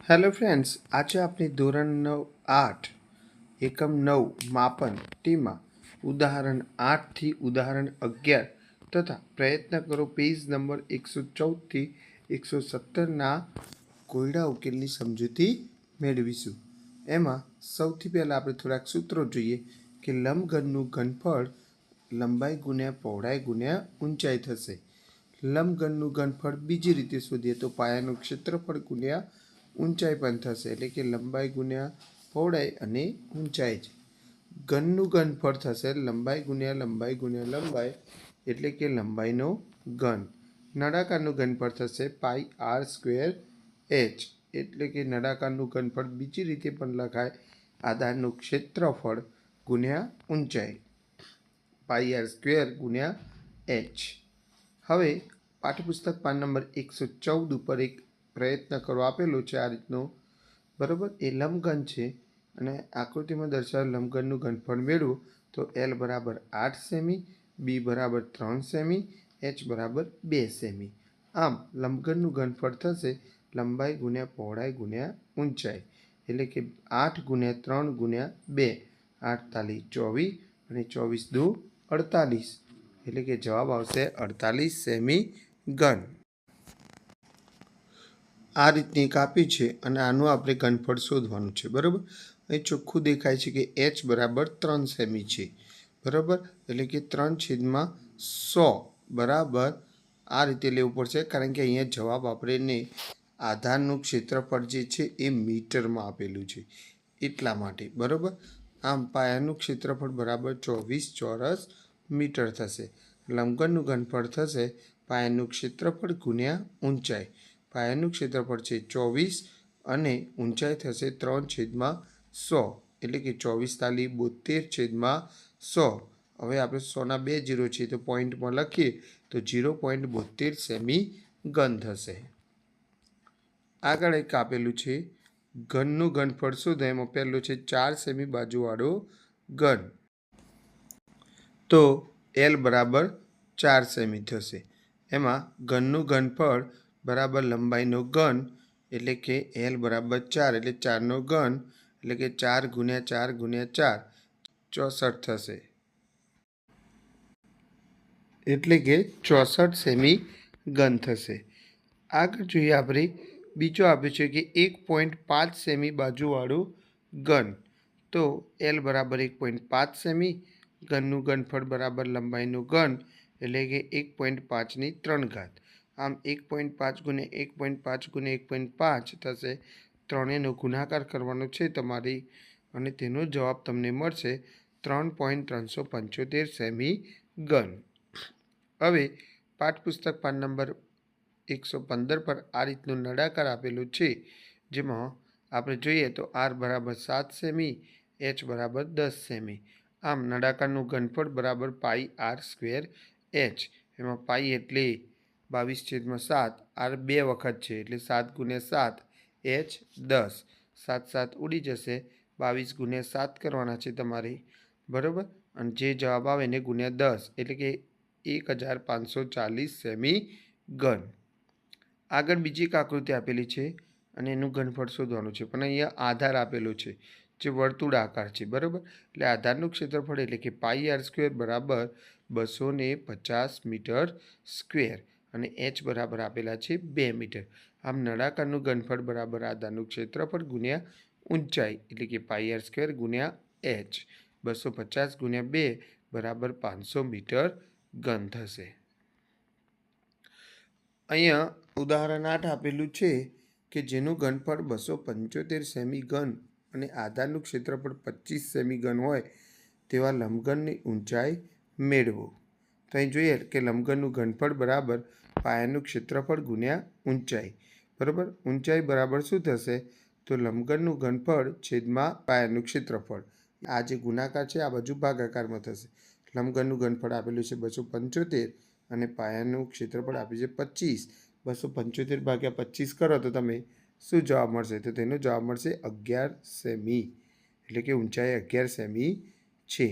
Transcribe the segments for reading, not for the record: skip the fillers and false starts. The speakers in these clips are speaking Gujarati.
હેલો ફ્રેન્ડ્સ, આજે આપણે ધોરણ 9 8 એકમ 9 માપન ટીમાં ઉદાહરણ 8થી ઉદાહરણ 11 તથા પ્રયત્ન કરો પેજ નંબર 114થી 117ના કોયડા ઉકેલની સમજૂતી મેળવીશું. એમાં સૌથી પહેલાં આપણે થોડાક સૂત્રો જોઈએ કે લંબઘનનું ઘનફળ લંબાઈ ગુણ્યા પહોળાઈ ગુણ્યા ઊંચાઈ થશે. લંબઘનનું ઘનફળ બીજી રીતે શોધીએ તો પાયાનું ક્ષેત્રફળ ગુણ્યા ઊંચાઈ પણ થશે, એટલે કે લંબાઈ ગુણ્યા પહોળાઈ અને ઊંચાઈ જ. ઘનનું ઘનફળ થશે લંબાઈ ગુણ્યા લંબાઈ ગુણ્યા લંબાઈ, એટલે કે લંબાઈનો ઘન. નળાકારનું ઘનફળ થશે પાઈ આર સ્ક્વેર એચ, એટલે કે નળાકારનું ઘનફળ બીજી રીતે પણ લખાય આધારનું ક્ષેત્રફળ ગુણ્યા ઊંચાઈ, પાઈ આર સ્ક્વેર ગુણ્યા એચ. હવે પાઠ્યપુસ્તક પાન નંબર 114 ઉપર એક પ્રયત્ન કરો આપેલો છે આ રીતનો, બરાબર. એ લંબઘન છે અને આકૃતિમાં દર્શાવેલ લંબઘનનું ઘનફળ મેળવો તો એલ બરાબર 8 સેમી, બી બરાબર 3 સેમી, એચ બરાબર 2 સેમી. આમ લંબઘનનું ઘનફળ થશે લંબાઈ ગુણ્યા પહોળાઈ ગુણ્યા ઊંચાઈ, એટલે કે 8 ગુણ્યા 3 ગુણ્યા 2, 8 તાલી 24 અને 24 દુ 48, એટલે કે જવાબ આવશે 48 સેમી ઘન. આ રીતની એક આપી છે અને આનું આપણે ઘનફળ શોધવાનું છે, બરાબર. અહીં ચોખ્ખું દેખાય છે કે એચ બરાબર 3 સેમી છે, બરાબર. એટલે કે 3/100 બરાબર આ રીતે લેવું પડશે, કારણ કે અહીંયા જવાબ આપણને આધારનું ક્ષેત્રફળ જે છે એ મીટરમાં આપેલું છે એટલા માટે, બરાબર. આમ પાયાનું ક્ષેત્રફળ બરાબર 24 ચોરસ મીટર થશે. લંબઘનનું ઘનફળ થશે પાયાનું ક્ષેત્રફળ ગુણ્યા ઊંચાઈ. પાયાનું ક્ષેત્રફળ છે 24 અને ઊંચાઈ થશે 3/100, એટલે કે 24 તાલી 72/100. હવે આપણે 100ના 2 0 છે તો પોઈન્ટમાં લખીએ તો 0.72 સેમી ઘન થશે. આગળ એક આપેલું છે ઘનનું ઘનફળ શોધો. એમાં પહેલું છે 4 સેમી બાજુવાળો ઘન, તો એલ બરાબર 4 સેમી થશે. એમાં ઘનનું ઘનફળ બરાબર લંબાઈનો ઘન, એટલે કે એલ બરાબર 4, એટલે 4નો ઘન, એટલે કે 4 ગુણ્યા 4 ગુણ્યા 4 64 થશે, એટલે કે 64 સેમી ઘન થશે. આગળ જોઈએ આપણે બીજો આપ્યું છે કે 1.5 સેમી બાજુવાળું ઘન, તો એલ બરાબર 1.5 સેમી, ઘનનું ઘનફળ બરાબર લંબાઈનું ઘન, એટલે કે 1.5ની 3 ઘાત. આમ 1.5 ગુણ્યા 1.5 ગુણ્યા 1.5 થશે. ત્રણેયનો ગુણાકાર કરવાનો છે તમારી અને તેનો જવાબ તમને મળશે 3.375 સેમી ઘન. હવે પાઠ્યપુસ્તક પાન નંબર 115 પર આ રીતનું નળાકાર આપેલું છે, જેમાં આપણે જોઈએ તો આર બરાબર 7 સેમી, એચ બરાબર 10 સેમી. આમ નળાકારનું ઘનફળ બરાબર પાઈ આર સ્ક્વેર એચ. એમાં પાઈ એટલે 22/7, આર 2 વખત છે એટલે 7 ગુણ્યા 7, એચ 10, 7 7 ઉડી જશે, 22 ગુણ્યા 7 કરવાના છે તમારે, બરાબર. અને જે જવાબ આવે એને ગુણ્યા 10, એટલે કે 1540 સેમી ઘન. આગળ બીજી એક આકૃતિ આપેલી છે અને એનું ઘનફળ શોધવાનું છે, પણ અહીંયા આધાર આપેલો છે જે વર્તુળાકાર છે, બરાબર. એટલે આધારનું ક્ષેત્રફળ એટલે કે પાઈ આર સ્ક્વેર બરાબર 250 મીટર સ્ક્વેર અને એચ બરાબર આપેલા છે 2 મીટર. આમ નળાકારનું ઘનફળ બરાબર આધારનું ક્ષેત્રફળ ગુણ્યા ઊંચાઈ, એટલે કે પાઈ આર સ્ક્વેર ગુણ્યા એચ. 250 ગુણ્યા 2 બરાબર 500 મીટર ઘન થશે. અહીંયા ઉદાહરણ 8 આપેલું છે કે જેનું ઘનફળ 275 સેમી ઘન અને આધારનું ક્ષેત્રફળ 25 સેમી ઘન હોય તેવા લંબઘનની ઊંચાઈ મેળવો. તો અહીં જોઈએ કે લંબઘનનું ઘનફળ બરાબર પાયાનું ક્ષેત્રફળ ગુણ્યા ઊંચાઈ, બરાબર. ઊંચાઈ બરાબર શું થશે તો લંબઘનનું ઘનફળ છેદમાં પાયાનું ક્ષેત્રફળ. આ જે ગુણાકાર છે આ બાજુ ભાગાકારમાં થશે. લંબઘનનું ઘનફળ આપેલું છે 275 અને પાયાનું ક્ષેત્રફળ આપ્યું છે 25. 275 ભાગ્યા 25 કરો તો તમે શું જવાબ મળશે તો તેનો જવાબ મળશે 11 સેમી, એટલે કે ઊંચાઈ 11 સેમી છે.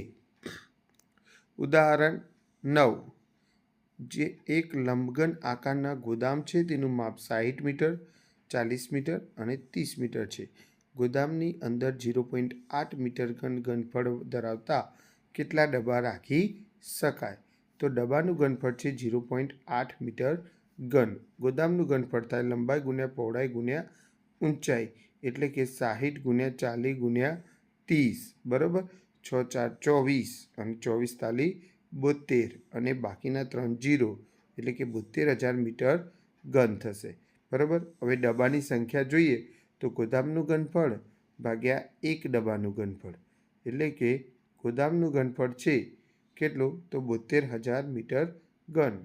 ઉદાહરણ 9, જે એક લંબઘન આકારના ગોદામ છે તેનું માપ 60 મીટર, 40 મીટર અને 30 મીટર છે. ગોદામની અંદર 0.8 મીટર ઘન ઘનફળ ધરાવતા કેટલા ડબ્બા રાખી શકાય? તો ડબ્બાનું ઘનફળ છે 0.8 મીટર ઘન. ગોદામનું ઘનફળ થાય લંબાઈ ગુણ્યા પહોળાઈ ગુણ્યા ઊંચાઈ, એટલે કે 60 ગુણ્યા 40 ગુણ્યા 30, બરાબર. 6 4 24 અને 24 તાલી 72 અને બાકીના 3 0, એટલે કે 72,000 મીટર ઘન થશે, બરાબર. હવે ડબ્બાની સંખ્યા જોઈએ તો ગોદામનું ઘનફળ ભાગ્યા એક ડબ્બાનું ઘનફળ, એટલે કે ગોદામનું ઘનફળ છે કેટલું? તો 72,000 મીટર ઘન.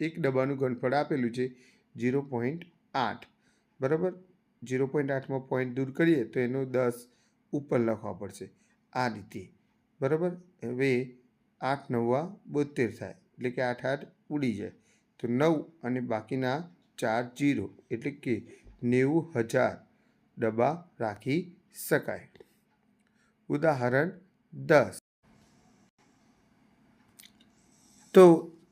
એક ડબ્બાનું ઘનફળ આપેલું છે 0.8, બરાબર. 0.8માં પોઈન્ટ દૂર કરીએ તો એનો 10 ઉપર લખવા પડશે આ રીતે, બરાબર. હવે 8 9 72 થાય, એટલે કે 8 8 ઉડી જાય તો 9 અને બાકીના 4 0, એટલે કે 90,000 ડબ્બા રાખી શકાય. ઉદાહરણ 10. તો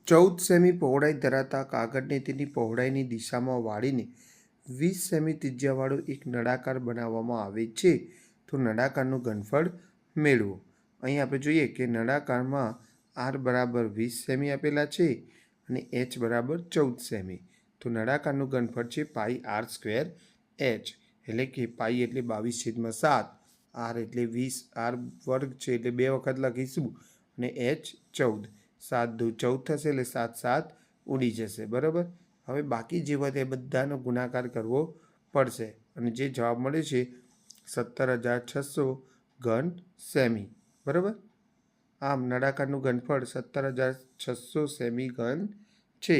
14 સેમી પહોળાઈ ધરાવતા કાગળને તેની પહોળાઈની દિશામાં વાળીને 20 સેમી ત્રિજ્યાવાળો એક નળાકાર બનાવવામાં આવે છે. તો નળાકારનું ઘનફળ મેળવો. અહીં આપણે જોઈએ કે નળાકારમાં r બરાબર 20 સેમી આપેલા છે અને h બરાબર 14 સેમી. તો નળાકારનું ઘનફળ છે પાઈ r સ્ક્વેર h, એટલે કે પાઈ એટલે 22/7, r એટલે 20, r વર્ગ છે એટલે 2 વખત લખીશું અને h 14. 7 2 14 થશે, એટલે 7 7 ઉડી જશે, બરાબર. હવે બાકી જે વધે એ બધાનો ગુણાકાર કરવો પડશે અને જે જવાબ મળે છે 17,600 ઘન સેમી, બરાબર. આમ નળાકારનું ઘનફળ 17,600 સેમી ઘન છે.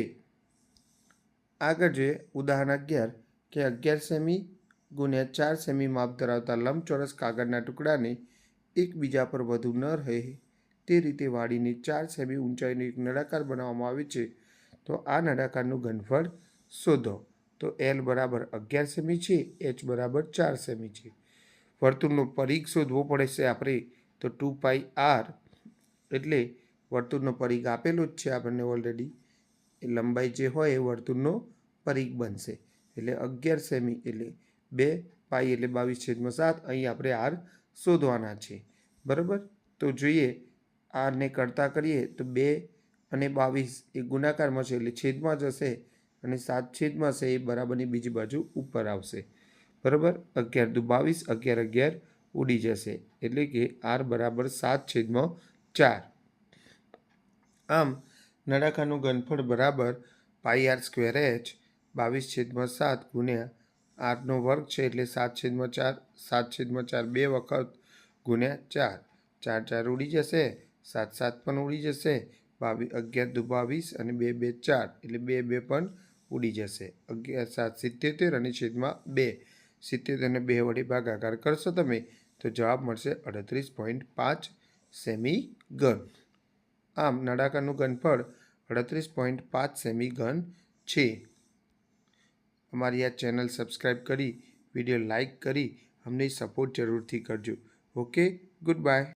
આગળ જોઈએ ઉદાહરણ 11 કે 11 સેમી ગુણ્યા 4 સેમી માપ ધરાવતા લંબચોરસ કાગળના ટુકડાને એકબીજા પર વધુ ન રહે તે રીતે વાળીને 4 સેમી ઊંચાઈનો એક નળાકાર બનાવવામાં આવે છે. તો આ નળાકારનું ઘનફળ શોધો. તો L બરાબર 11 સેમી છે, H બરાબર 4 સેમી છે. વર્તુળનો પરિઘ શોધવો પડશે આપણે, તો 2πr, એટલે વર્તુળનો પરિઘ આપેલો જ છે આપણને ઓલરેડી. એ લંબાઈ જે હોય એ વર્તુળનો પરિઘ બનશે, એટલે 11 સેમી એટલે 2 પાઈ એટલે 22/7. અહીં આપણે r શોધવાના છે, બરાબર. તો જોઈએ આરને કરતા કરીએ તો 2 અને 22 એ ગુણાકારમાં છે એટલે છેદમાં જશે અને 7 છેદમાં છે એ બરાબરની બીજી બાજુ ઉપર આવશે, બરાબર. 11 દુ 22, 11 11 ઉડી જશે, એટલે કે r બરાબર 7/4. આમ નળાકારનું ઘનફળ બરાબર પાઈ r સ્ક્વેર h 22/7 ગુણ્યા rનો વર્ગ છે એટલે 7/4, 7/4 2 વખત ગુણ્યા 4, 4 4 ઉડી જશે, 7 7 પણ ઉડી જશે, 11 દુ 22 અને 2 2 4, એટલે 2 2 પણ ઉડી જશે. 11 7 77 અને છેદમાં 2, 77 અને 2 વડે ભાગાકાર કરશો તમે તો જવાબ મળશે 38.5 સેમી ઘન. આમ નળાકારનું ઘનફળ 38.5 સેમી ઘન છે. અમારી આ ચેનલ સબસ્ક્રાઈબ કરી, વિડીયો લાઈક કરી અમને સપોર્ટ જરૂરથી કરજો. Okay, good bye.